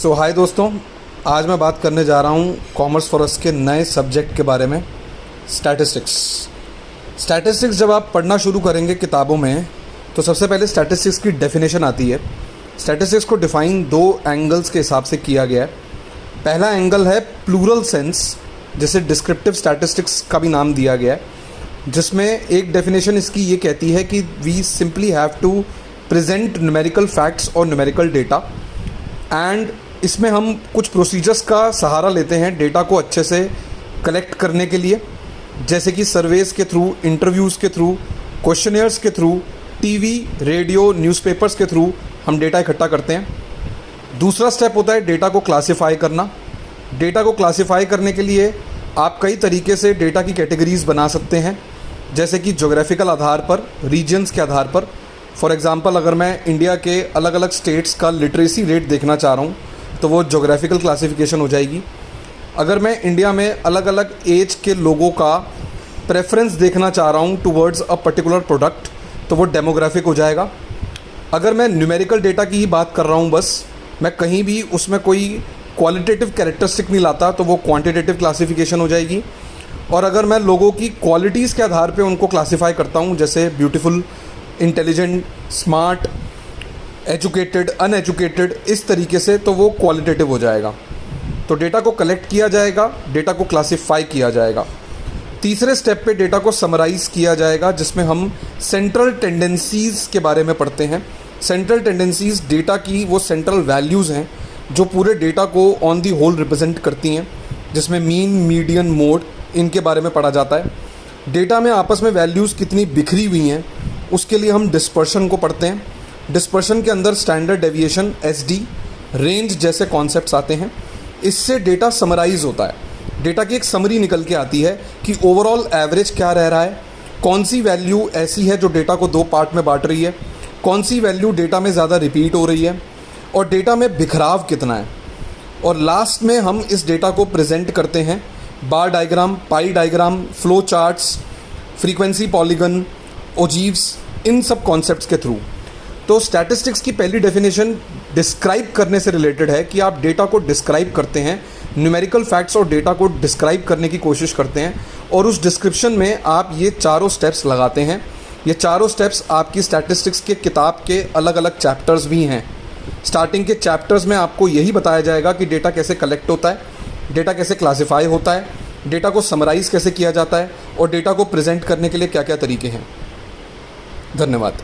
हाय दोस्तों, आज मैं बात करने जा रहा हूँ कॉमर्स फॉर अस के नए सब्जेक्ट के बारे में, स्टैटिस्टिक्स जब आप पढ़ना शुरू करेंगे किताबों में तो सबसे पहले स्टैटिस्टिक्स की डेफिनेशन आती है। स्टैटिस्टिक्स को डिफ़ाइन दो एंगल्स के हिसाब से किया गया है। पहला एंगल है प्लूरल सेंस, जिसे डिस्क्रिप्टिव स्टैटिस्टिक्स का भी नाम दिया गया है, जिसमें एक डेफिनेशन इसकी ये कहती है कि we simply have to present numerical facts और न्यूमेरिकल डेटा, एंड इसमें हम कुछ प्रोसीजर्स का सहारा लेते हैं डेटा को अच्छे से कलेक्ट करने के लिए, जैसे कि सर्वेज़ के थ्रू, इंटरव्यूज़ के थ्रू, क्वेश्चनियर्स के थ्रू, टीवी, रेडियो, न्यूज़पेपर्स के थ्रू हम डेटा इकट्ठा करते हैं। दूसरा स्टेप होता है डेटा को क्लासिफाई करना। डेटा को क्लासिफाई करने के लिए आप कई तरीके से डेटा की कैटेगरीज़ बना सकते हैं, जैसे कि ज्योग्राफिकल आधार पर, रीजन्स के आधार पर। फॉर एग्ज़ाम्पल, अगर मैं इंडिया के अलग अलग स्टेट्स का लिटरेसी रेट देखना चाह रहा हूँ तो वो ज्योग्राफिकल क्लासिफिकेशन हो जाएगी। अगर मैं इंडिया में अलग अलग एज के लोगों का प्रेफरेंस देखना चाह रहा हूँ टुवर्ड्स अ पर्टिकुलर प्रोडक्ट तो वो डेमोग्राफिक हो जाएगा। अगर मैं न्यूमेरिकल डेटा की ही बात कर रहा हूँ, बस मैं कहीं भी उसमें कोई क्वालिटेटिव कैरेक्टरिस्टिक नहीं लाता तो वो क्वांटिटेटिव क्लासिफिकेशन हो जाएगी। और अगर मैं लोगों की क्वालिटीज़ के आधार पे उनको क्लासिफाई करता हूँ, जैसे beautiful, intelligent, smart, educated, uneducated, इस तरीके से, तो वो क्वालिटेटिव हो जाएगा। तो डेटा को कलेक्ट किया जाएगा, डेटा को क्लासिफाई किया जाएगा। तीसरे स्टेप पे डेटा को समराइज़ किया जाएगा, जिसमें हम सेंट्रल टेंडेंसीज़ के बारे में पढ़ते हैं। सेंट्रल टेंडेंसीज़ डेटा की वो सेंट्रल वैल्यूज़ हैं जो पूरे डेटा को ऑन दी होल रिप्रेजेंट करती हैं, जिसमें मीन, मीडियन, मोड, इनके बारे में पढ़ा जाता है। डेटा में आपस में वैल्यूज़ कितनी बिखरी हुई हैं उसके लिए हम डिस्पर्शन को पढ़ते हैं। डिस्पर्शन के अंदर स्टैंडर्ड डेविएशन, SD, रेंज जैसे कॉन्सेप्ट्स आते हैं। इससे डेटा समराइज़ होता है, डेटा की एक समरी निकल के आती है कि ओवरऑल एवरेज क्या रह रहा है, कौन सी वैल्यू ऐसी है जो डेटा को दो पार्ट में बांट रही है, कौन सी वैल्यू डेटा में ज़्यादा रिपीट हो रही है, और डेटा में बिखराव कितना है। और लास्ट में हम इस डेटा को प्रेजेंट करते हैं bar diagram, pie diagram, flow charts, frequency polygon, ogives, इन सब कॉन्सेप्ट्स के थ्रू। तो स्टैटिस्टिक्स की पहली डेफिनेशन डिस्क्राइब करने से रिलेटेड है कि आप डेटा को डिस्क्राइब करते हैं, न्यूमेरिकल फैक्ट्स और डेटा को डिस्क्राइब करने की कोशिश करते हैं, और उस डिस्क्रिप्शन में आप ये चारों स्टेप्स लगाते हैं। ये चारों स्टेप्स आपकी स्टैटिस्टिक्स के किताब के अलग अलग चैप्टर्स भी हैं। स्टार्टिंग के चैप्टर्स में आपको यही बताया जाएगा कि डेटा कैसे कलेक्ट होता है, डेटा कैसे क्लासिफाई होता है, डेटा को समराइज़ कैसे किया जाता है, और डेटा को प्रेजेंट करने के लिए क्या क्या तरीके हैं। धन्यवाद।